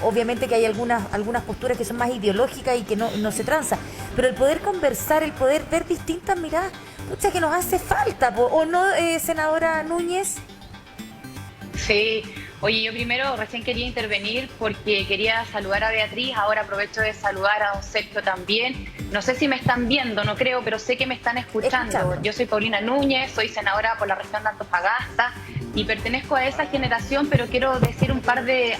obviamente que hay algunas posturas que son más ideológicas y que no se transa, pero el poder conversar, el poder ver distintas miradas, pucha, que nos hace falta, ¿o no, senadora Núñez? Sí, oye, yo primero recién quería intervenir porque quería saludar a Beatriz, ahora aprovecho de saludar a don Sergio también. No sé si me están viendo, no creo, pero sé que me están escuchando. Yo soy Paulina Núñez, soy senadora por la región de Antofagasta y pertenezco a esa generación, pero quiero decir un par de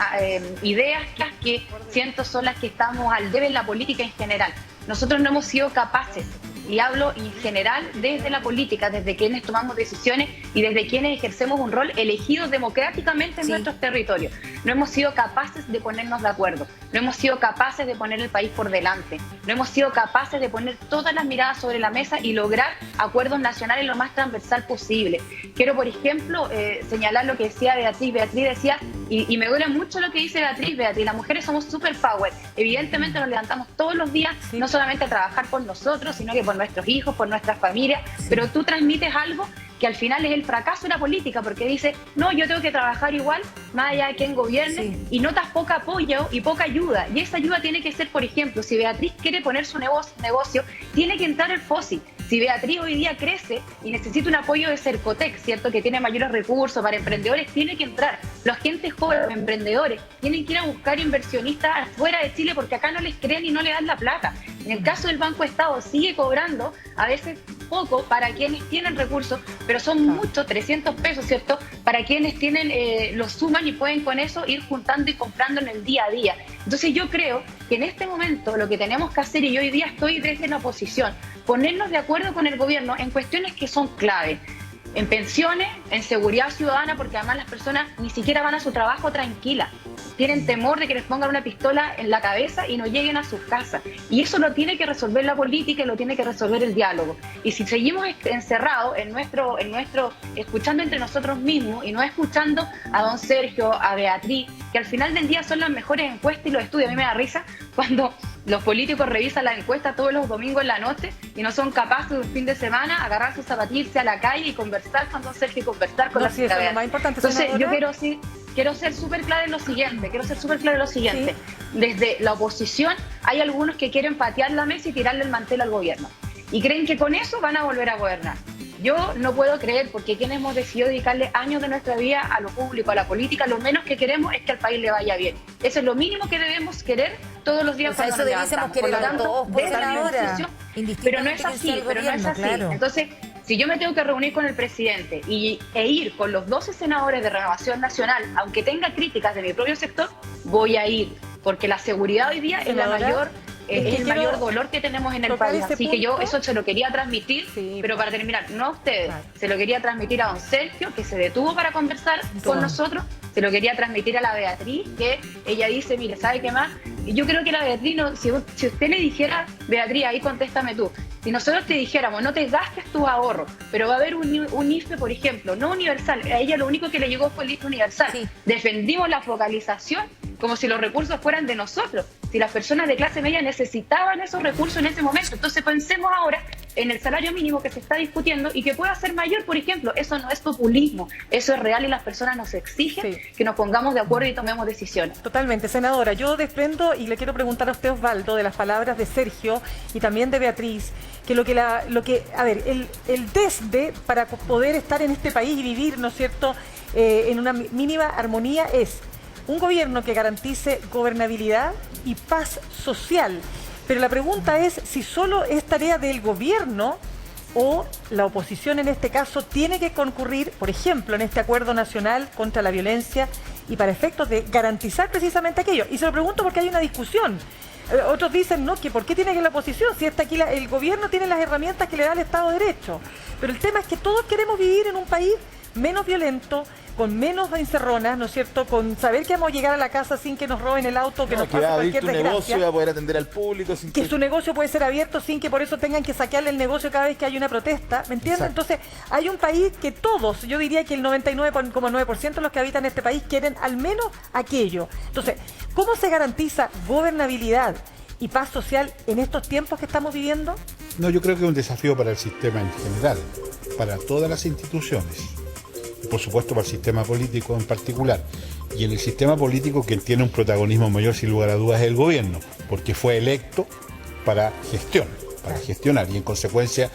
ideas que siento son las que estamos al debe en la política en general. Nosotros no hemos sido capaces, y hablo en general desde la política, desde quienes tomamos decisiones y desde quienes ejercemos un rol elegido democráticamente en nuestros territorios. No hemos sido capaces de ponernos de acuerdo, no hemos sido capaces de poner el país por delante, no hemos sido capaces de poner todas las miradas sobre la mesa y lograr acuerdos nacionales lo más transversal posible. Quiero, por ejemplo, señalar lo que decía Beatriz. Beatriz decía, y me duele mucho lo que dice Beatriz, las mujeres somos superpower. Evidentemente nos levantamos todos los días, no solamente a trabajar por nosotros, sino que por nuestros hijos, por nuestras familias, pero tú transmites algo que al final es el fracaso de la política, porque dice, no, yo tengo que trabajar igual, más allá de quien gobierne, y notas poco apoyo y poca ayuda. Y esa ayuda tiene que ser, por ejemplo, si Beatriz quiere poner su negocio, tiene que entrar el FOSI. Si Beatriz hoy día crece y necesita un apoyo de Cercotec, ¿cierto?, que tiene mayores recursos para emprendedores, tiene que entrar. Los agentes jóvenes, los emprendedores, tienen que ir a buscar inversionistas afuera de Chile porque acá no les creen y no les dan la plata. En el caso del Banco Estado sigue cobrando a veces poco para quienes tienen recursos, pero son muchos, 300 pesos, ¿cierto?, para quienes tienen, los suman y pueden con eso ir juntando y comprando en el día a día. Entonces yo creo que en este momento lo que tenemos que hacer, y yo hoy día estoy desde la oposición, ponernos de acuerdo con el gobierno en cuestiones que son clave. En pensiones, en seguridad ciudadana, porque además las personas ni siquiera van a su trabajo tranquilas. Tienen temor de que les pongan una pistola en la cabeza y no lleguen a sus casas. Y eso lo tiene que resolver la política y lo tiene que resolver el diálogo. Y si seguimos encerrados en nuestro escuchando entre nosotros mismos y no escuchando a don Sergio, a Beatriz, que al final del día son las mejores encuestas y los estudios. A mí me da risa cuando los políticos revisan las encuestas todos los domingos en la noche y no son capaces de un fin de semana agarrar sus zapatillas, irse a la calle y conversar con don Sergio y conversar con la eso es lo más importante. Entonces, yo quiero ser súper clara en lo siguiente, Desde la oposición hay algunos que quieren patear la mesa y tirarle el mantel al gobierno. Y creen que con eso van a volver a gobernar. Yo no puedo creer, porque quienes hemos decidido dedicarle años de nuestra vida a lo público, a la política, lo menos que queremos es que al país le vaya bien. Eso es lo mínimo que debemos querer todos los días. O sea, eso debiésemos querer todos, pero no es así, Claro. Entonces, si yo me tengo que reunir con el presidente e ir con los 12 senadores de Renovación Nacional, aunque tenga críticas de mi propio sector, voy a ir, porque la seguridad hoy día es el mayor dolor que tenemos en el país. Así que yo eso se lo quería transmitir, pero para terminar, no a ustedes, se lo quería transmitir a don Sergio, que se detuvo para conversar con nosotros, se lo quería transmitir a la Beatriz, que ella dice, mire, ¿sabe qué más? Y yo creo que la Beatriz, si usted le dijera, Beatriz, ahí contéstame tú, si nosotros te dijéramos, no te gastes tus ahorros, pero va a haber un IFE, por ejemplo, no universal, a ella lo único que le llegó fue el IFE universal. Defendimos la focalización como si los recursos fueran de nosotros, si las personas de clase media necesitaban esos recursos en ese momento. Entonces pensemos ahora en el salario mínimo que se está discutiendo y que pueda ser mayor, por ejemplo. Eso no es populismo, eso es real y las personas nos exigen que nos pongamos de acuerdo y tomemos decisiones. Totalmente, senadora. Yo desprendo y le quiero preguntar a usted, Osvaldo, de las palabras de Sergio y también de Beatriz, que el desde para poder estar en este país y vivir, ¿no es cierto?, en una mínima armonía es un gobierno que garantice gobernabilidad y paz social. Pero la pregunta es si solo es tarea del gobierno o la oposición en este caso tiene que concurrir, por ejemplo, en este acuerdo nacional contra la violencia y para efectos de garantizar precisamente aquello. Y se lo pregunto porque hay una discusión. Otros dicen, no, que ¿por qué tiene que la oposición? Si está aquí el gobierno tiene las herramientas que le da el Estado de Derecho. Pero el tema es que todos queremos vivir en un país menos violento, con menos encerronas, ¿no es cierto?, con saber que vamos a llegar a la casa sin que nos roben el auto, que nos pase cualquier desgracia. Negocio, va a poder atender al público. Que su negocio puede ser abierto sin que por eso tengan que saquearle el negocio cada vez que hay una protesta, ¿me entiendes? Entonces, hay un país que todos, yo diría que el 99,9% de los que habitan este país quieren al menos aquello. Entonces, ¿cómo se garantiza gobernabilidad y paz social en estos tiempos que estamos viviendo? No, yo creo que es un desafío para el sistema en general, para todas las instituciones. Por supuesto para el sistema político en particular. Y en el sistema político quien tiene un protagonismo mayor sin lugar a dudas es el gobierno, porque fue electo para gestionar y en consecuencia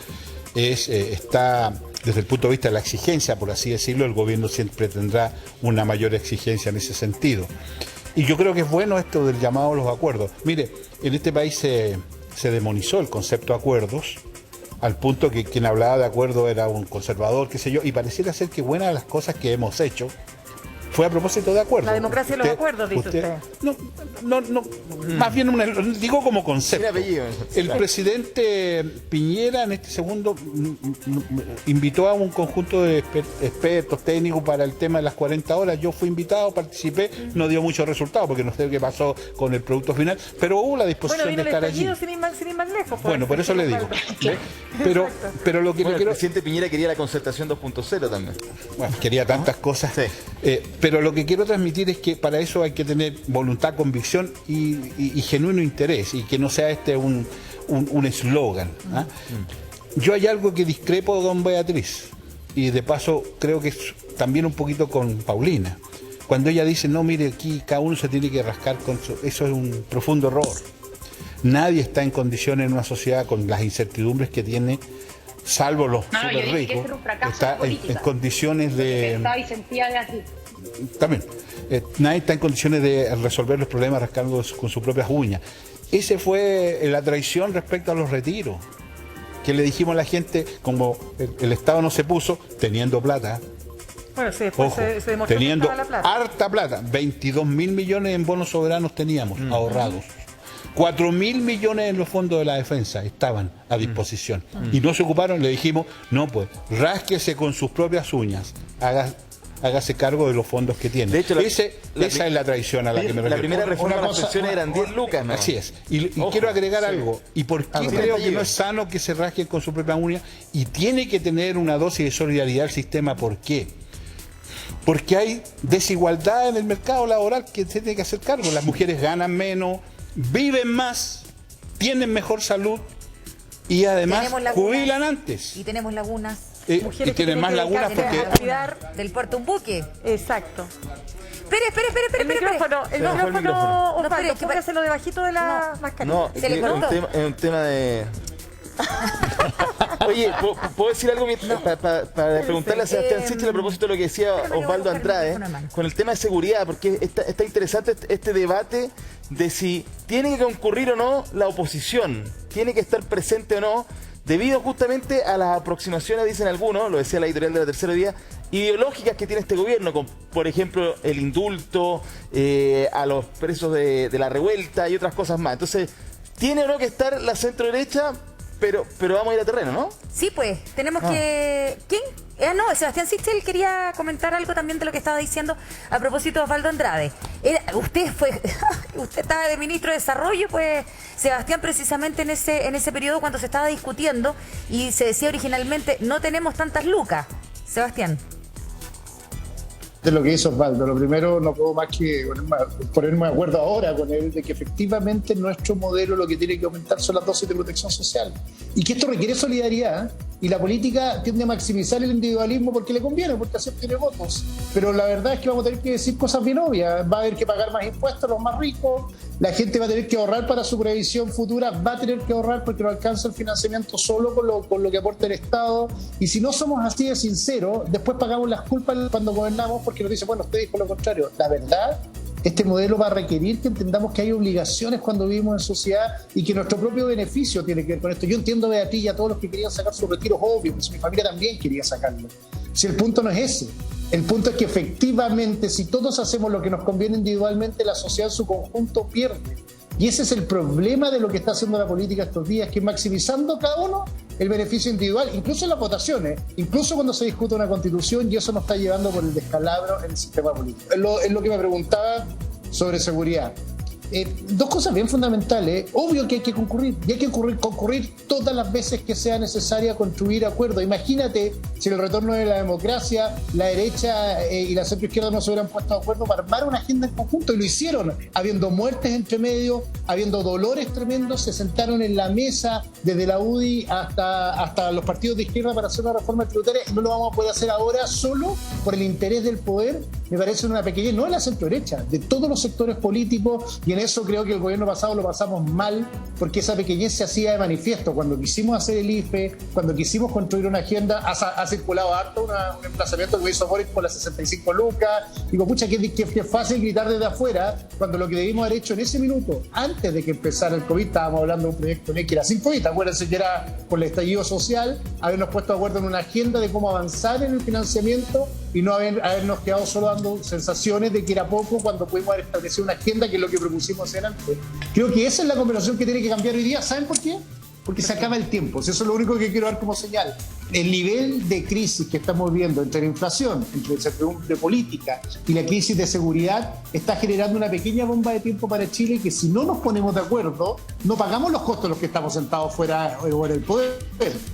está desde el punto de vista de la exigencia, por así decirlo, el gobierno siempre tendrá una mayor exigencia en ese sentido. Y yo creo que es bueno esto del llamado a los acuerdos. Mire, en este país se demonizó el concepto de acuerdos, al punto que quien hablaba de acuerdo era un conservador, qué sé yo, y pareciera ser que buenas de las cosas que hemos hecho fue a propósito de acuerdos. La democracia de los acuerdos, dice usted. No, más bien digo como concepto. El presidente Piñera en este segundo invitó a un conjunto de expertos técnicos para el tema de las 40 horas. Yo fui invitado, participé, no dio muchos resultados porque no sé qué pasó con el producto final, pero hubo la disposición de estar allí. Sin ir más lejos. Bueno, por eso le digo. Pero lo que el presidente Piñera quería la concertación 2.0 también. Bueno, quería tantas cosas. Sí. Pero lo que quiero transmitir es que para eso hay que tener voluntad, convicción y genuino interés, y que no sea este un eslogan. ¿Ah? Yo hay algo que discrepo con Beatriz, y de paso creo que es también un poquito con Paulina. Cuando ella dice, no, mire, aquí cada uno se tiene que rascar con eso es un profundo error. Nadie está en condiciones en una sociedad con las incertidumbres que tiene, salvo los súper ricos, está en condiciones de... También, nadie está en condiciones de resolver los problemas rascando con sus propias uñas. Ese fue la traición respecto a los retiros, que le dijimos a la gente, como el Estado no se puso, teniendo plata. Bueno, sí, después ojo, se demostró teniendo que estaba la plata. harta plata, 22.000 millones en bonos soberanos teníamos ahorrados. 4.000 millones en los fondos de la defensa estaban a disposición. Y no se ocuparon, le dijimos, no pues, rásquese con sus propias uñas, hágase cargo de los fondos que tiene. De hecho, esa es la traición a la que me refiero. La primera reforma de las pensiones eran 10 lucas, ¿no? Así es. Y quiero agregar algo. ¿Y por qué creo que no es sano que se rasquen con su propia uña? Y tiene que tener una dosis de solidaridad el sistema. ¿Por qué? Porque hay desigualdad en el mercado laboral que se tiene que hacer cargo. Las mujeres ganan menos, viven más, tienen mejor salud y además jubilan antes. Y tenemos lagunas. Y tienen más lagunas porque... Del puerto un buque. Exacto. Espere. El micrófono, Osvaldo, póngaselo debajito de la mascarilla. No, ¿Se le cortó? es un tema de... Oye, ¿puedo decir algo para preguntarle a Sebastián Sichel a propósito de lo que decía Osvaldo Andrade con el tema de seguridad? Porque está interesante este debate de si tiene que concurrir o no la oposición, tiene que estar presente o no, debido justamente a las aproximaciones, dicen algunos, lo decía la editorial de La Tercera Día, ideológicas que tiene este gobierno, con, por ejemplo, el indulto a los presos de la revuelta y otras cosas más. Entonces, ¿tiene o no que estar la centro derecha? Pero vamos a ir a terreno, ¿no? Sí, pues, tenemos que... ¿Quién? No, Sebastián Sichel quería comentar algo también de lo que estaba diciendo a propósito de Osvaldo Andrade. Usted estaba de ministro de Desarrollo, pues, Sebastián, precisamente en ese periodo cuando se estaba discutiendo y se decía originalmente, no tenemos tantas lucas. Sebastián. De lo que hizo Osvaldo, lo primero no puedo más que ponerme de acuerdo ahora con él de que efectivamente nuestro modelo lo que tiene que aumentar son las dosis de protección social y que esto requiere solidaridad, y la política tiende a maximizar el individualismo porque le conviene, porque así obtiene votos, pero la verdad es que vamos a tener que decir cosas bien obvias. Va a haber que pagar más impuestos a los más ricos, la gente va a tener que ahorrar para su previsión futura, va a tener que ahorrar porque no alcanza el financiamiento solo con lo que aporta el Estado, y si no somos así de sinceros, después pagamos las culpas cuando gobernamos porque nos dice, bueno, usted dijo lo contrario. La verdad, este modelo va a requerir que entendamos que hay obligaciones cuando vivimos en sociedad y que nuestro propio beneficio tiene que ver con esto. Yo entiendo, Beatriz, y a todos los que querían sacar sus retiros, obvio, pues mi familia también quería sacarlo. Si el punto no es ese, el punto es que efectivamente si todos hacemos lo que nos conviene individualmente, la sociedad en su conjunto pierde. Y ese es el problema de lo que está haciendo la política estos días, que maximizando cada uno el beneficio individual, incluso en las votaciones, incluso cuando se discute una constitución, y eso nos está llevando por el descalabro en el sistema político. Es lo que me preguntaba sobre seguridad. dos cosas bien fundamentales. Obvio que hay que concurrir, y hay que concurrir todas las veces que sea necesaria construir acuerdos. Imagínate si en el retorno de la democracia la derecha y la centroizquierda no se hubieran puesto de acuerdo para armar una agenda en conjunto, y lo hicieron, habiendo muertes entre medio, habiendo dolores tremendos, se sentaron en la mesa desde la UDI hasta los partidos de izquierda para hacer una reforma tributaria, y no lo vamos a poder hacer ahora solo por el interés del poder. Me parece una pequeñez, no de la centro-derecha, de todos los sectores políticos, y en eso creo que el gobierno pasado lo pasamos mal, porque esa pequeñez se hacía de manifiesto. Cuando quisimos hacer el IFE, cuando quisimos construir una agenda, ha circulado harto un emplazamiento que me hizo Boric por las 65 lucas. Digo, pucha, que fácil gritar desde afuera, cuando lo que debimos haber hecho en ese minuto, antes de que empezara el COVID, estábamos hablando de un proyecto que era sin COVID, acuérdense que era por el estallido social, habernos puesto de acuerdo en una agenda de cómo avanzar en el financiamiento y no habernos quedado solo dando sensaciones de que era poco cuando pudimos haber establecido una agenda, que es lo que propusimos hacer antes. Creo que esa es la conversación que tiene que cambiar hoy día. ¿Saben por qué? Porque se acaba el tiempo. Eso es lo único que quiero dar como señal. El nivel de crisis que estamos viendo entre la inflación, entre la incertidumbre política y la crisis de seguridad está generando una pequeña bomba de tiempo para Chile, que si no nos ponemos de acuerdo, no pagamos los costos los que estamos sentados fuera o en el poder,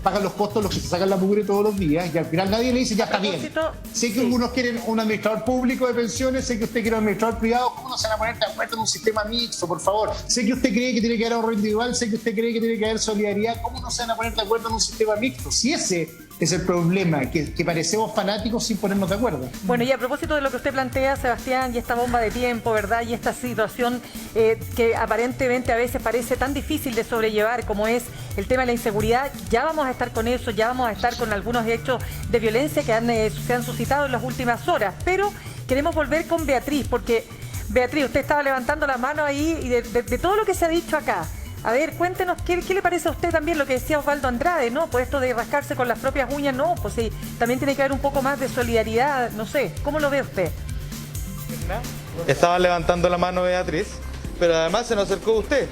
pagan los costos los que se sacan la mugre todos los días, y al final nadie le dice, ya está bien. Sé que algunos quieren un administrador público de pensiones, sé que usted quiere un administrador privado, ¿cómo no se van a poner de acuerdo en un sistema mixto, por favor? Sé que usted cree que tiene que haber ahorro individual, sé que usted cree que tiene que haber solidaridad, ¿cómo no se van a poner de acuerdo en un sistema mixto? Si ese es el problema, que parecemos fanáticos sin ponernos de acuerdo. Bueno, y a propósito de lo que usted plantea, Sebastián, y esta bomba de tiempo, ¿verdad? Y esta situación que aparentemente a veces parece tan difícil de sobrellevar como es el tema de la inseguridad, ya vamos a estar con eso, ya vamos a estar con algunos hechos de violencia que se han suscitado en las últimas horas, pero queremos volver con Beatriz, porque Beatriz, usted estaba levantando la mano ahí y de todo lo que se ha dicho acá. A ver, cuéntenos, ¿qué le parece a usted también lo que decía Osvaldo Andrade, ¿no? Pues esto de rascarse con las propias uñas, no, pues sí, también tiene que haber un poco más de solidaridad, no sé, ¿cómo lo ve usted? Estaba levantando la mano Beatriz, pero además se nos acercó usted.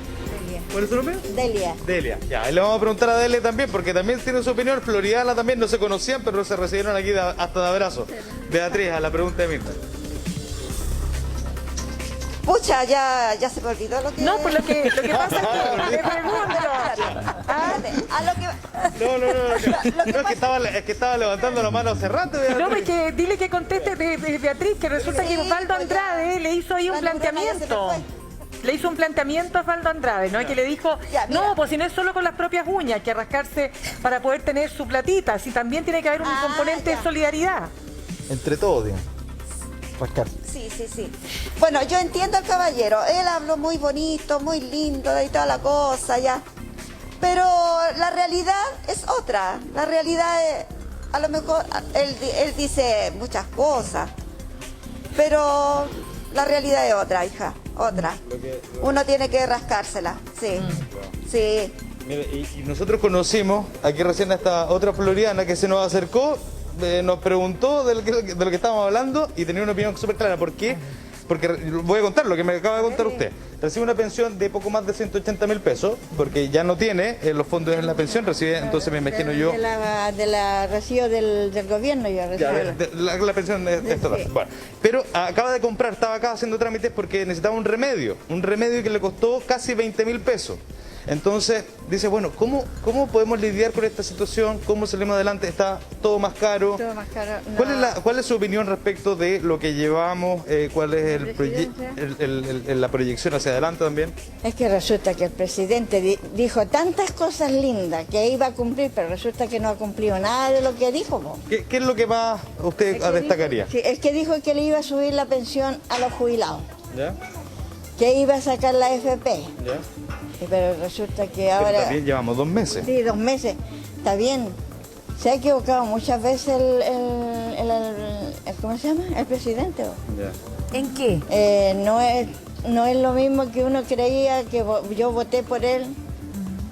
Delia. ¿Cuál es su nombre? Delia. Delia. Ya, y le vamos a preguntar a Delia también, porque también tiene su opinión. Floridana también, no se conocían, pero se recibieron aquí hasta de abrazo. Beatriz, a la pregunta de Mirta. Pucha, ya se me olvidó lo que... No, pues lo que pasa es que le pregunto. A lo que... No, es que estaba levantando la mano hace rato, Beatriz. No, es que dile que conteste Beatriz, que resulta que Osvaldo Andrade le hizo ahí un planteamiento. Le hizo un planteamiento a Osvaldo Andrade, ¿no? Y que le dijo, no, pues si no es solo con las propias uñas, hay que rascarse para poder tener su platita, si también tiene que haber un componente de solidaridad. Entre todos, digamos. Rascar. Sí. Bueno, yo entiendo al caballero. Él habló muy bonito, muy lindo y toda la cosa, ya. Pero la realidad es otra. La realidad es, a lo mejor, él dice muchas cosas, pero la realidad es otra, hija, otra. Uno tiene que rascársela, sí. Mira, y nosotros conocimos aquí recién a esta otra floriana que se nos acercó, nos preguntó de lo que estábamos hablando y tenía una opinión súper clara. ¿Por qué? Porque voy a contar lo que me acaba de contar usted. Recibe una pensión de poco más de 180.000 pesos, porque ya no tiene los fondos en la pensión, recibe, entonces me imagino yo... Recibo del gobierno, yo recibo. La pensión es total. Sí. Bueno, pero acaba de comprar, estaba acá haciendo trámites porque necesitaba un remedio que le costó casi 20.000 pesos. Entonces dice, bueno, ¿cómo podemos lidiar con esta situación? ¿Cómo salimos adelante? Está todo más caro. Todo más caro. No. ¿Cuál es su opinión respecto de lo que llevamos? ¿Cuál es la proyección hacia adelante también? Es que resulta que el presidente dijo tantas cosas lindas que iba a cumplir, pero resulta que no ha cumplido nada de lo que dijo. ¿Qué es lo que más usted destacaría? Es que dijo que le iba a subir la pensión a los jubilados. ¿Ya? Que iba a sacar la FP. ¿Ya? Pero resulta que ahora... Pero también llevamos 2 meses. Sí, 2 meses. Está bien. Se ha equivocado muchas veces ¿cómo se llama? El presidente. Ya. ¿En qué? No es lo mismo que uno creía, que yo voté por él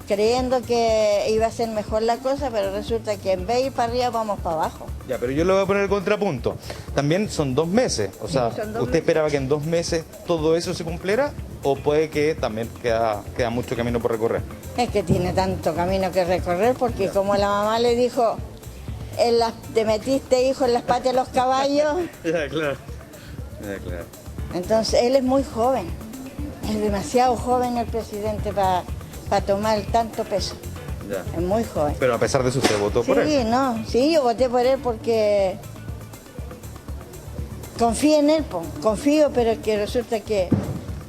creyendo que iba a ser mejor la cosa, pero resulta que en vez de ir para arriba vamos para abajo. Ya, pero yo le voy a poner el contrapunto. También son 2 meses. O sea, ¿usted esperaba que en 2 meses todo eso se cumpliera? ¿O puede que también queda mucho camino por recorrer? Es que tiene tanto camino que recorrer, porque como la mamá le dijo, te metiste, hijo, en las patas de los caballos. Ya, claro. Entonces, él es muy joven. Es Es demasiado joven el presidente para tomar tanto peso. Ya. Es muy joven. Pero a pesar de eso, usted votó por él. Sí, yo voté por él porque confío en él, confío, pero que resulta que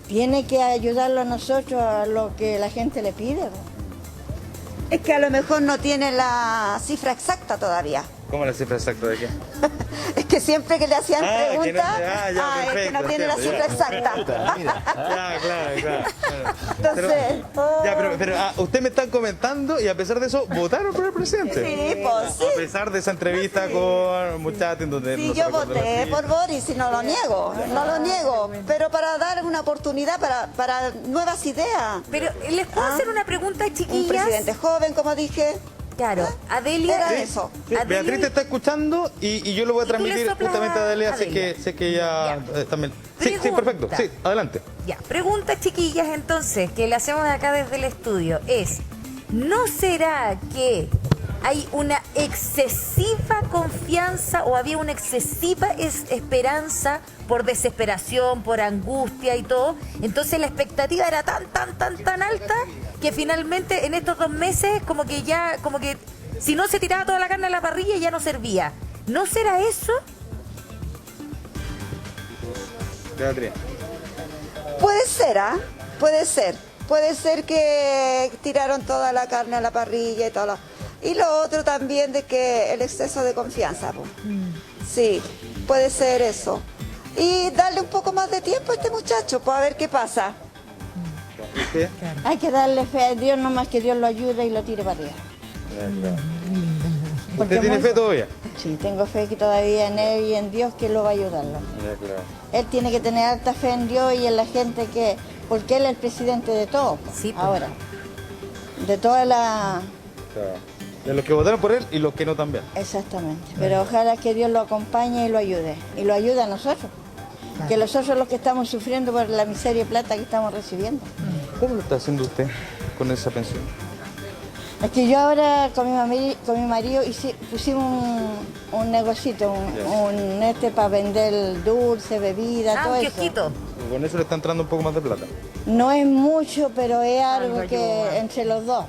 tiene que ayudarlo a nosotros a lo que la gente le pide. Es que a lo mejor no tiene la cifra exacta todavía. ¿Cómo la cifra exacta de qué? Es que siempre que le hacían preguntas, es que no tiene la cifra exacta. Claro. Entonces, Pero usted me está comentando y a pesar de eso, ¿votaron por el presidente? Sí, pues sí. A pesar de esa entrevista con muchachos donde... sí, no yo se recordó voté la- por Boris y no lo niego, pero para dar una oportunidad para nuevas ideas. Pero les puedo hacer una pregunta, Un chiquillas. presidente joven, como dije. Claro, Adelia. Era eso. Sí, Adelia- Beatriz te está escuchando y yo lo voy a Y tú le transmitir soplas justamente a Adelia, a sé Adelia. que ella también... Sí, Pregunta. perfecto. Sí, adelante. Ya, pregunta, chiquillas, entonces, que le hacemos acá desde el estudio, es, ¿no será que hay una excesiva confianza o había una excesiva esperanza por desesperación, por angustia y todo? Entonces la expectativa era tan alta que finalmente en estos 2 meses como que si no se tiraba toda la carne a la parrilla ya no servía. ¿No será eso? Beatriz. Puede ser, puede ser. Puede ser que tiraron toda la carne a la parrilla y todo lo... Y lo otro también de que el exceso de confianza. Po. Sí, puede ser eso. Y darle un poco más de tiempo a este muchacho, pues a ver qué pasa. ¿Qué? Hay que darle fe a Dios, nomás que Dios lo ayude y lo tire para arriba. Porque ¿Usted tiene muy- fe todavía? Sí, tengo fe que todavía en Él y en Dios que lo va a ayudarlo. Él tiene que tener alta fe en Dios y en la gente porque Él es el presidente de todo. Sí, pues. Ahora, de toda la... De los que votaron por él y los que no también. Exactamente. Pero ojalá que Dios lo acompañe y lo ayude. Y lo ayude a nosotros. Que nosotros los que estamos sufriendo por la miseria y plata que estamos recibiendo. ¿Cómo lo está haciendo usted con esa pensión? Es que yo ahora con mi marido pusimos un negocito, para vender dulce, bebida, todo Un eso. kiosquito. Con eso le está entrando un poco más de plata. No es mucho, pero es algo Algo que ayuda. entre los dos.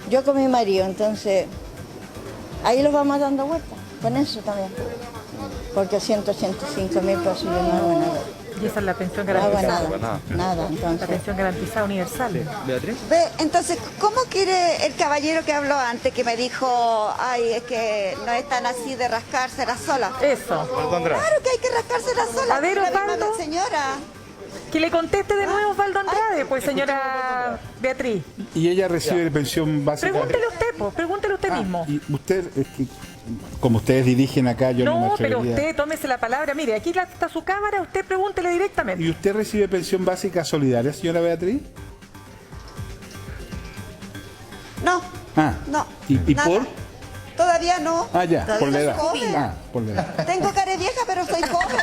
Yo con mi marido, entonces ahí los vamos dando vueltas, con eso también. Porque 185.000 pesos yo no hago nada. Y esa es la pensión No hago garantizada. nada, nada, La entonces. pensión garantizada universal. ¿Beatriz? Ve, entonces, ¿cómo quiere el caballero que habló antes, que me dijo, ay, es que no es tan así de rascarse la sola? Eso. Perdón, Andrés. Claro que hay que rascarse la sola. A ver, la misma Osvaldo. señora. Que le conteste de nuevo Osvaldo Andrade, pues señora Beatriz. Y ella recibe pensión básica. Pregúntele usted, pues, pregúntele usted mismo. Y usted, es que, como ustedes dirigen acá, yo no me No, pero atrevería. usted tómese la palabra. Mire, aquí está su cámara, usted pregúntele directamente. ¿Y usted recibe pensión básica solidaria, señora Beatriz? No, Ah. no. ¿Y nada. por? Todavía no. Ah, ya, Todavía por la soy edad. joven. Ah, por la edad. Tengo cara de vieja, pero soy joven.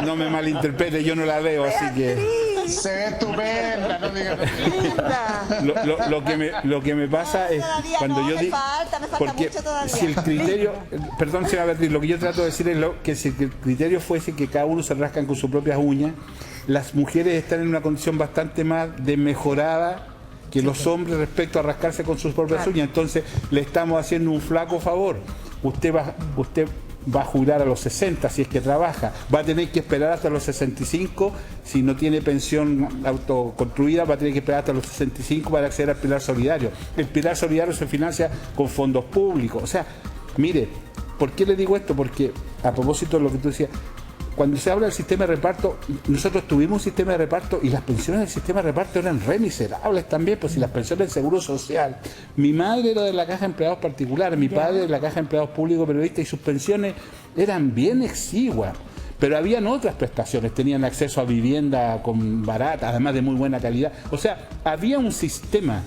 No me malinterprete, yo no la veo, así que... Se ve estupenda, no diga Linda. Lo que me pasa es Todavía cuando no, yo me digo... falta Porque mucho todavía. si el criterio... Perdón, señora Beatriz, lo que yo trato de decir es que si el criterio fuese que cada uno se rascan con sus propias uñas, las mujeres están en una condición bastante más desmejorada que los hombres respecto a rascarse con sus propias uñas. Entonces le estamos haciendo un flaco favor. Usted va a jubilar a los 60 si es que trabaja, va a tener que esperar hasta los 65 si no tiene pensión autoconstruida, va a tener que esperar hasta los 65 para acceder al pilar solidario. El pilar solidario se financia con fondos públicos. O sea, mire, ¿por qué le digo esto? Porque a propósito de lo que tú decías, cuando se habla del sistema de reparto, nosotros tuvimos un sistema de reparto y las pensiones del sistema de reparto eran re miserables también, pues si las pensiones del Seguro Social, mi madre era de la Caja de Empleados Particulares, mi padre de la Caja de Empleados Públicos Periodistas, y sus pensiones eran bien exiguas, pero habían otras prestaciones, tenían acceso a vivienda con barata, además de muy buena calidad, o sea, había un sistema.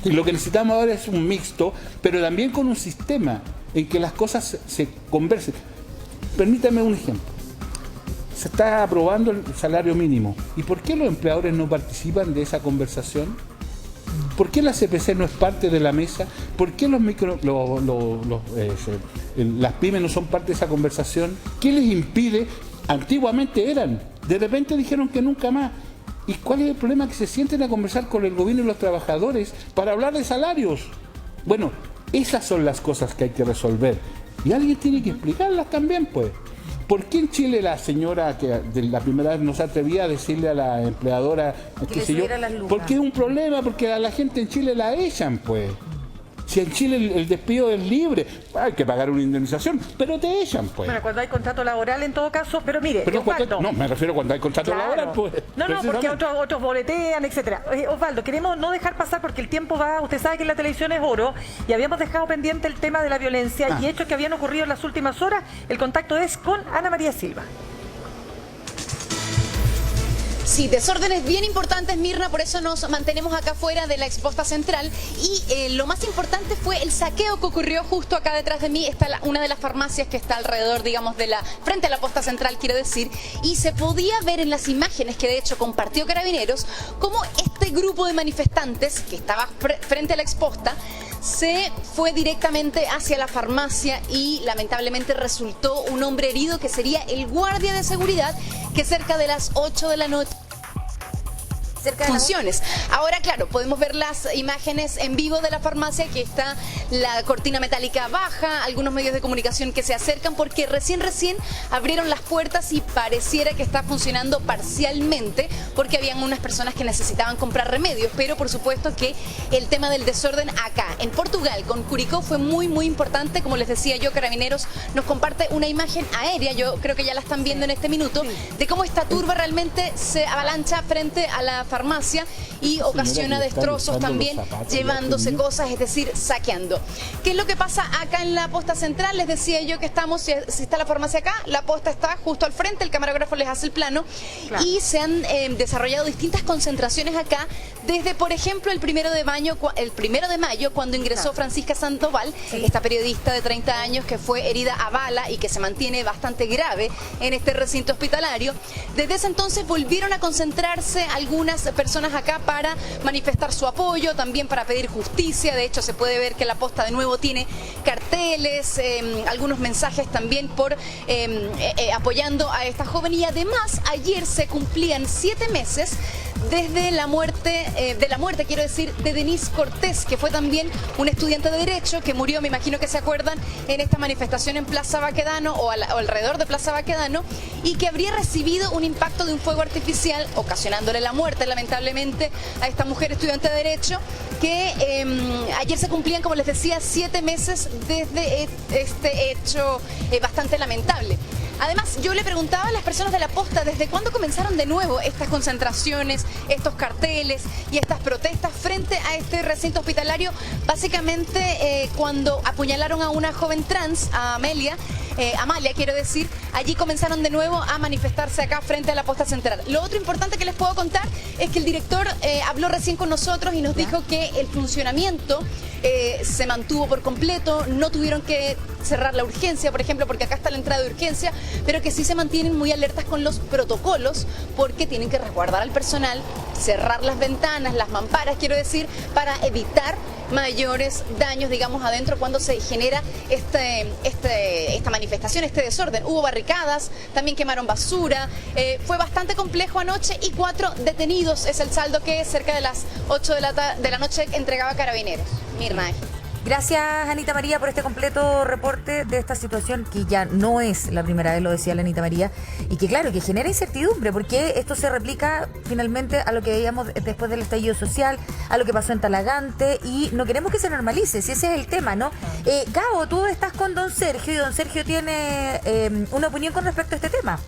Y lo que necesitamos ahora es un mixto, pero también con un sistema en que las cosas se conversen. Permítame un ejemplo. Se está aprobando el salario mínimo. ¿Y por qué los empleadores no participan de esa conversación? ¿Por qué la CPC no es parte de la mesa? ¿Por qué las pymes no son parte de esa conversación? ¿Qué les impide? Antiguamente eran De repente dijeron que nunca más. ¿Y cuál es el problema? Que se sienten a conversar con el gobierno y los trabajadores para hablar de salarios. Bueno, esas son las cosas que hay que resolver. Y alguien tiene que explicarlas también, pues. ¿Por qué en Chile la señora que de la primera vez no se atrevía a decirle a la empleadora, qué sé yo, porque es un problema, porque a la gente en Chile la echan, pues? Si en Chile el despido es libre, hay que pagar una indemnización, pero te echan, pues. Bueno, cuando hay contrato laboral en todo caso, pero mire, Pero Osvaldo, no, me refiero cuando hay contrato laboral, pues. No, porque otros boletean, etcétera. Osvaldo, queremos no dejar pasar porque el tiempo va, usted sabe que la televisión es oro, y habíamos dejado pendiente el tema de la violencia y hechos que habían ocurrido en las últimas horas. El contacto es con Ana María Silva. Sí, desórdenes bien importantes, Mirna, por eso nos mantenemos acá fuera de la exposta central. Y lo más importante fue el saqueo que ocurrió justo acá detrás de mí. Está una de las farmacias que está alrededor, digamos, frente a la posta central, quiero decir. Y se podía ver en las imágenes que de hecho compartió Carabineros, cómo este grupo de manifestantes que estaba frente a la exposta se fue directamente hacia la farmacia y lamentablemente resultó un hombre herido que sería el guardia de seguridad que cerca de las 8 de la noche funciones. Ahora, claro, podemos ver las imágenes en vivo de la farmacia, que está la cortina metálica baja, algunos medios de comunicación que se acercan porque recién abrieron las puertas y pareciera que está funcionando parcialmente porque habían unas personas que necesitaban comprar remedios, pero por supuesto que el tema del desorden acá en Portugal con Curicó fue muy importante. Como les decía yo, Carabineros nos comparte una imagen aérea, yo creo que ya la están viendo en este minuto, de cómo esta turba realmente se avalancha frente a la farmacia y ocasiona destrozos también, llevándose cosas, es decir, saqueando. ¿Qué es lo que pasa acá en la posta central? Les decía yo que estamos, si está la farmacia acá, la posta está justo al frente, el camarógrafo les hace el plano, y se han desarrollado distintas concentraciones acá, desde, por ejemplo, el 1 de mayo, cuando ingresó Francisca Sandoval, esta periodista de 30 años que fue herida a bala y que se mantiene bastante grave en este recinto hospitalario. Desde ese entonces volvieron a concentrarse algunas personas acá para manifestar su apoyo, también para pedir justicia. De hecho, se puede ver que la posta de nuevo tiene carteles, algunos mensajes también por apoyando a esta joven. Y además, ayer se cumplían 7 meses desde la muerte, quiero decir, de Denise Cortés, que fue también un estudiante de Derecho que murió, me imagino que se acuerdan, en esta manifestación en Plaza Baquedano o alrededor de Plaza Baquedano, y que habría recibido un impacto de un fuego artificial, ocasionándole la muerte, lamentablemente, a esta mujer estudiante de Derecho, que ayer se cumplían, como les decía, 7 meses desde este hecho bastante lamentable. Además, yo le preguntaba a las personas de la posta desde cuándo comenzaron de nuevo estas concentraciones, estos carteles y estas protestas frente a este recinto hospitalario. Básicamente, cuando apuñalaron a una joven trans, a Amalia, quiero decir, allí comenzaron de nuevo a manifestarse acá frente a la posta central. Lo otro importante que les puedo contar es que el director habló recién con nosotros y nos dijo que el funcionamiento se mantuvo por completo, no tuvieron que cerrar la urgencia, por ejemplo, porque acá está la entrada de urgencia, pero que sí se mantienen muy alertas con los protocolos porque tienen que resguardar al personal, cerrar las ventanas, las mamparas, quiero decir, para evitar mayores daños, digamos, adentro cuando se genera esta manifestación, este desorden. Hubo barricadas, también quemaron basura, fue bastante complejo anoche y 4 detenidos es el saldo que cerca de las 8 de la noche entregaba Carabineros. Mirna. Gracias, Anita María, por este completo reporte de esta situación que ya no es la primera vez, lo decía la Anita María, y que claro, que genera incertidumbre, porque esto se replica finalmente a lo que veíamos después del estallido social, a lo que pasó en Talagante, y no queremos que se normalice, si ese es el tema, ¿no? Gabo, tú estás con don Sergio, y don Sergio tiene una opinión con respecto a este tema.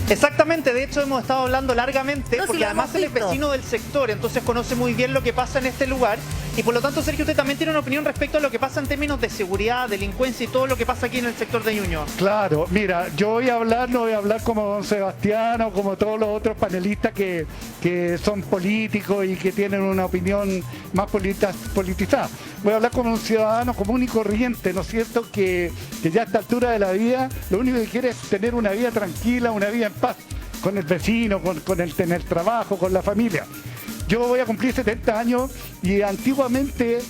Exactamente, de hecho hemos estado hablando largamente, porque además él es vecino del sector, entonces conoce muy bien lo que pasa en este lugar, y por lo tanto, Sergio, usted también tiene una opinión respecto a lo que pasa en términos de seguridad, delincuencia y todo lo que pasa aquí en el sector de Ñuñoa. Claro, mira, yo no voy a hablar como don Sebastián o como todos los otros panelistas que son políticos y que tienen una opinión más politizada. Voy a hablar como un ciudadano común y corriente, ¿no es cierto? Que ya a esta altura de la vida, lo único que quiere es tener una vida tranquila, una vida en paz, con el vecino, con el tener trabajo, con la familia. Yo voy a cumplir 70 años y antiguamente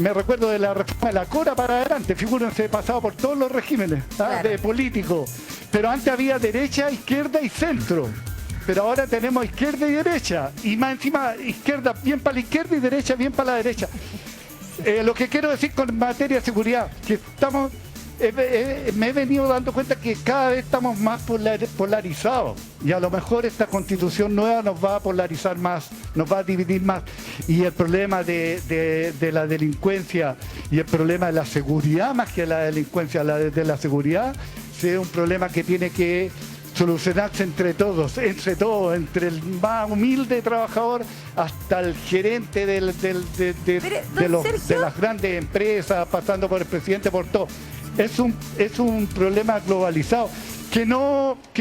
me recuerdo de la reforma de la Cora para adelante, figúrense, he pasado por todos los regímenes de políticos, pero antes había derecha, izquierda y centro. Pero ahora tenemos izquierda y derecha, y más encima izquierda bien para la izquierda y derecha bien para la derecha. Lo que quiero decir con materia de seguridad, que estamos, me he venido dando cuenta que cada vez estamos más polarizados, y a lo mejor esta constitución nueva nos va a polarizar más, nos va a dividir más, y el problema de la delincuencia y el problema de la seguridad, más que la delincuencia, de la seguridad, es un problema que tiene que solucionarse entre todos, entre el más humilde trabajador hasta el gerente de las grandes empresas, pasando por el presidente, por todo. Es un problema globalizado que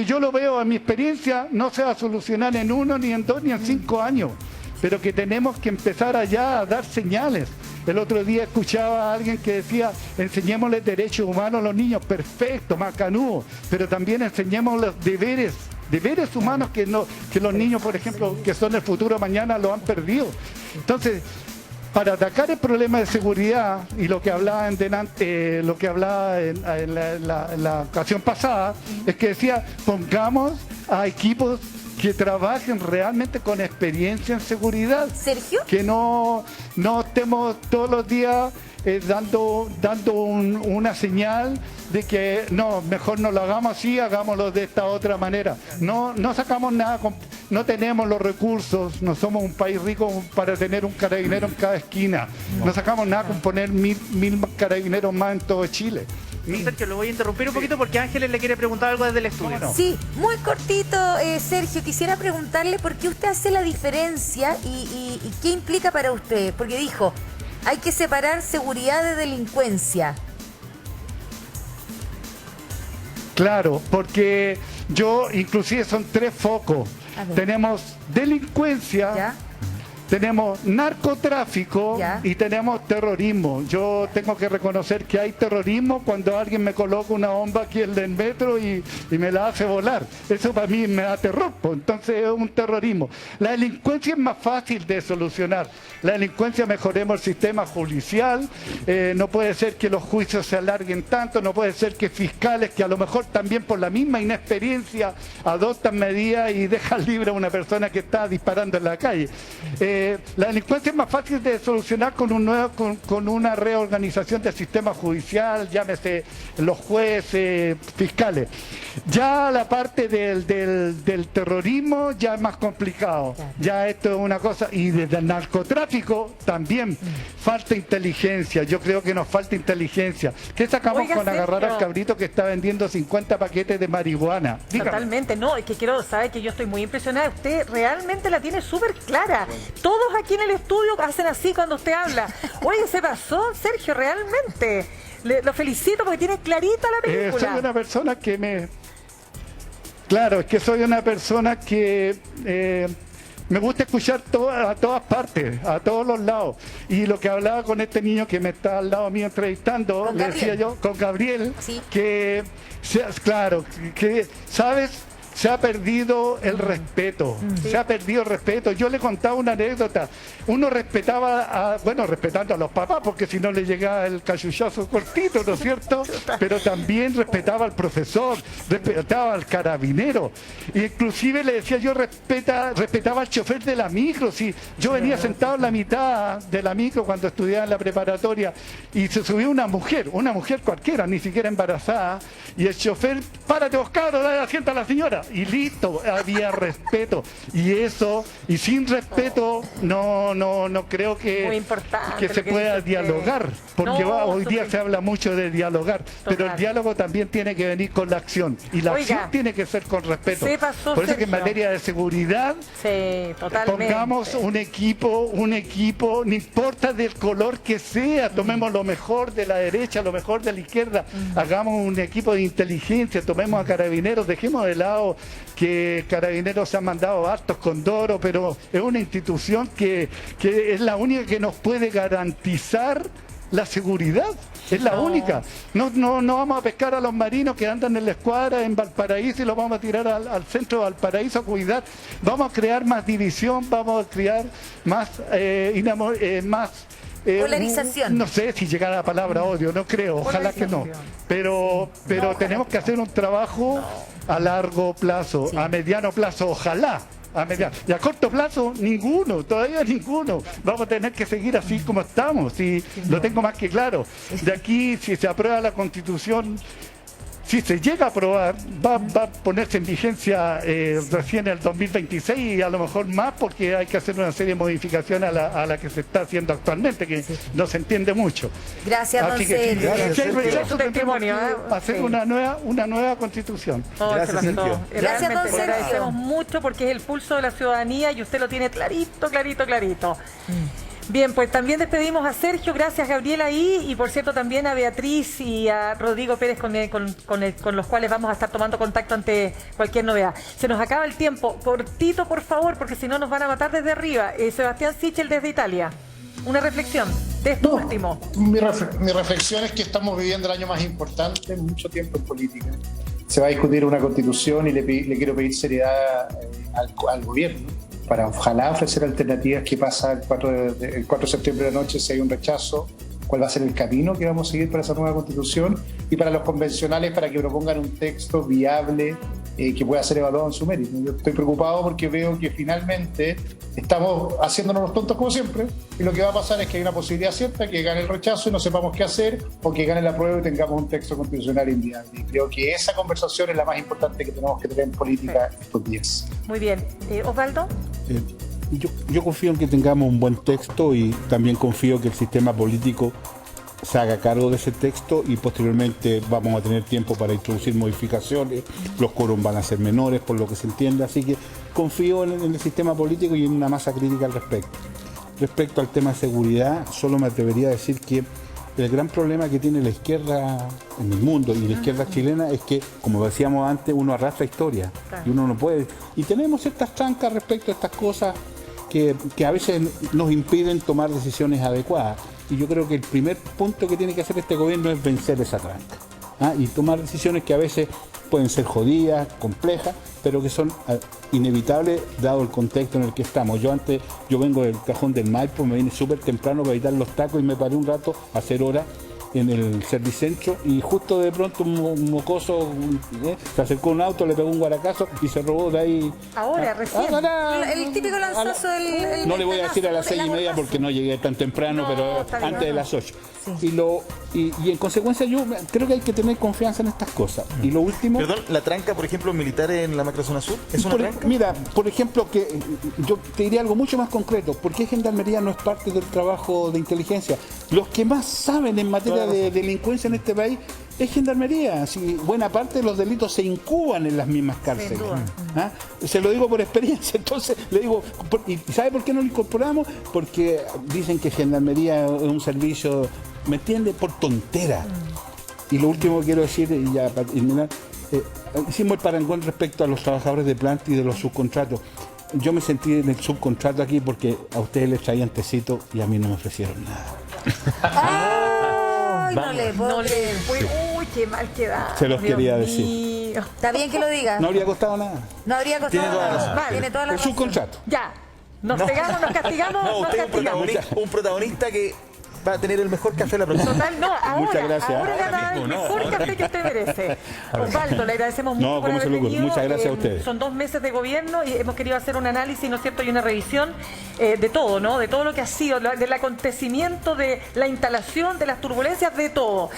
yo lo veo, en mi experiencia, no se va a solucionar en 1, ni en 2, ni en 5 años, pero que tenemos que empezar allá a dar señales. El otro día escuchaba a alguien que decía, enseñémosles derechos humanos a los niños, perfecto, macanudo, pero también enseñemos los deberes humanos que los niños, por ejemplo, que son el futuro mañana, lo han perdido. Entonces, para atacar el problema de seguridad, y lo que hablaba en la ocasión pasada, es que decía, pongamos a equipos que trabajen realmente con experiencia en seguridad. ¿Sergio? Que no estemos todos los días dando una señal de que no, mejor no lo hagamos así, hagámoslo de esta otra manera. No sacamos nada, no tenemos los recursos, no somos un país rico para tener un carabinero en cada esquina. No sacamos nada con poner mil carabineros más en todo Chile. Sergio, lo voy a interrumpir un poquito porque Ángeles le quiere preguntar algo desde el estudio. Sí, muy cortito, Sergio, quisiera preguntarle por qué usted hace la diferencia y qué implica para usted, porque dijo, hay que separar seguridad de delincuencia. Claro, porque inclusive son 3 focos. Tenemos delincuencia, ¿ya? Tenemos narcotráfico, ¿ya? Y tenemos terrorismo. Yo tengo que reconocer que hay terrorismo cuando alguien me coloca una bomba aquí en el metro y me la hace volar. Eso para mí me da terror, entonces es un terrorismo. La delincuencia es más fácil de solucionar. La delincuencia, mejoremos el sistema judicial, no puede ser que los juicios se alarguen tanto, no puede ser que fiscales que a lo mejor también por la misma inexperiencia adoptan medidas y dejan libre a una persona que está disparando en la calle. La delincuencia es más fácil de solucionar con una reorganización del sistema judicial, llámese los jueces, fiscales. Ya la parte del terrorismo ya es más complicado. Ya esto es una cosa, y desde el narcotráfico también falta inteligencia. Yo creo que nos falta inteligencia. ¿Qué sacamos con agarrar al cabrito que está vendiendo 50 paquetes de marihuana? Dígame. Totalmente, no, es que quiero saber que yo estoy muy impresionada. Usted realmente la tiene súper clara. Todos aquí en el estudio hacen así cuando usted habla. Oye, se pasó, Sergio, realmente. Lo felicito porque tiene clarita la película. Soy una persona que Claro, es que soy una persona que me gusta escuchar a todas partes, a todos los lados. Y lo que hablaba con este niño que me está al lado mío entrevistando, le decía yo, con Gabriel, ¿sí? Claro, que, ¿sabes? Se ha perdido el respeto, se ha perdido el respeto. Yo le contaba una anécdota. Uno respetaba, respetando a los papás, porque si no le llegaba el cachuchazo cortito, ¿no es cierto? Pero también respetaba al profesor, respetaba al carabinero. E inclusive le decía yo, respetaba al chofer de la micro. Si yo venía sentado en la mitad de la micro cuando estudiaba en la preparatoria y se subía una mujer cualquiera, ni siquiera embarazada, y el chofer, párate Oscar, dale asiento a la señora. Y listo, había respeto. Y sin respeto no creo que se pueda dialogar, porque hoy día se habla mucho de dialogar, pero el diálogo también tiene que venir con la acción, y la acción tiene que ser con respeto. Por eso que en materia de seguridad, pongamos un equipo, no importa del color que sea, tomemos lo mejor de la derecha, lo mejor de la izquierda, hagamos un equipo de inteligencia, tomemos a carabineros, dejemos de lado que Carabineros se han mandado hartos Condoro, pero es una institución que es la única que nos puede garantizar la seguridad, es la única. No vamos a pescar a los marinos que andan en la escuadra en Valparaíso y los vamos a tirar al centro de Valparaíso a cuidar. Vamos a crear más división, vamos a crear más Polarización. No sé si llegara la palabra odio, no creo, ojalá que no. Pero tenemos que hacer un trabajo a largo plazo, a mediano plazo, ojalá. Y a corto plazo, ninguno, todavía ninguno. Vamos a tener que seguir así como estamos, y lo tengo más que claro. De aquí, si se aprueba la Constitución, si se llega a aprobar, va a ponerse en vigencia recién en el 2026 y a lo mejor más, porque hay que hacer una serie de modificaciones a la que se está haciendo actualmente, que no se entiende mucho. Gracias, don Sergio. Hacer una nueva Constitución. Gracias, Sergio. Gracias, don Sergio. Le agradecemos mucho porque es el pulso de la ciudadanía y usted lo tiene clarito. Bien, pues también despedimos a Sergio, gracias Gabriela ahí, y por cierto también a Beatriz y a Rodrigo Pérez con los cuales vamos a estar tomando contacto ante cualquier novedad. Se nos acaba el tiempo, cortito por favor, porque si no nos van a matar desde arriba. Sebastián Sichel desde Italia, una reflexión de esto último. Mi reflexión es que estamos viviendo el año más importante en mucho tiempo en política. Se va a discutir una constitución y le quiero pedir seriedad al gobierno, para ojalá ofrecer alternativas. ¿Qué pasa el 4 de septiembre de la noche si hay un rechazo? ¿Cuál va a ser el camino que vamos a seguir para esa nueva constitución? Y para los convencionales, para que propongan un texto viable que pueda ser evaluado en su mérito. Yo estoy preocupado porque veo que finalmente estamos haciéndonos los tontos como siempre, y lo que va a pasar es que hay una posibilidad cierta que gane el rechazo y no sepamos qué hacer, o que gane la prueba y tengamos un texto constitucional inviable. Y creo que esa conversación es la más importante que tenemos que tener en política estos días. Muy bien. Osvaldo. Yo confío en que tengamos un buen texto, y también confío que el sistema político se haga cargo de ese texto, y posteriormente vamos a tener tiempo para introducir modificaciones. Los quórum van a ser menores, por lo que se entiende, así que confío en el sistema político y en una masa crítica al respecto. Respecto al tema de seguridad, solo me atrevería a decir que el gran problema que tiene la izquierda en el mundo y la izquierda chilena es que, como decíamos antes, uno arrastra historia y uno no puede. Y tenemos ciertas trancas respecto a estas cosas que a veces nos impiden tomar decisiones adecuadas. Y yo creo que el primer punto que tiene que hacer este gobierno es vencer esa tranca, y tomar decisiones que a veces pueden ser jodidas, complejas, pero que son inevitables dado el contexto en el que estamos. Yo vengo del Cajón del Maipo, me vine súper temprano para evitar los tacos y me paré un rato a hacer hora en el Servicentro, y justo de pronto un mocoso se acercó a un auto, le pegó un guaracazo y se robó de ahí. Ahora, recién. El típico lanzazo del... No le voy a decir a las 6:30 porque no llegué tan temprano, pero antes de las 8. Sí. Y en consecuencia yo creo que hay que tener confianza en estas cosas. Y lo último... Perdón, la tranca, por ejemplo, militar en la macrozona sur, ¿es una tranca? Mira, por ejemplo, que yo te diría algo mucho más concreto. ¿Por qué Gendarmería no es parte del trabajo de inteligencia? Los que más saben en materia de delincuencia en este país es Gendarmería. Si buena parte de los delitos se incuban en las mismas cárceles. Se lo digo por experiencia. Entonces le digo, ¿y sabe por qué no lo incorporamos? Porque dicen que Gendarmería es un servicio, ¿me entiende?, por tontera. Y lo último que quiero decir, y ya para terminar, hicimos el parangón respecto a los trabajadores de planta y de los subcontratos. Yo me sentí en el subcontrato aquí porque a ustedes les traían tecito y a mí no me ofrecieron nada. Ay, no le puedo creer. Uy, qué mal quedado. Se los quería decir. Está bien que lo digas. No habría costado nada. No habría costado nada. Vale, tiene toda la razón. El subcontrato. Ya. Nos pegamos, nos castigamos. No, usted es un protagonista que va a tener el mejor café la próxima. Total, no, ahora, muchas gracias. Ahora le va a dar el mejor café que usted merece. Osvaldo, le agradecemos mucho por haber venido. Muchas gracias a ustedes. Son 2 meses de gobierno y hemos querido hacer un análisis, ¿no es cierto?, y una revisión de todo, ¿no? De todo lo que ha sido, del acontecimiento, de la instalación, de las turbulencias, de todo.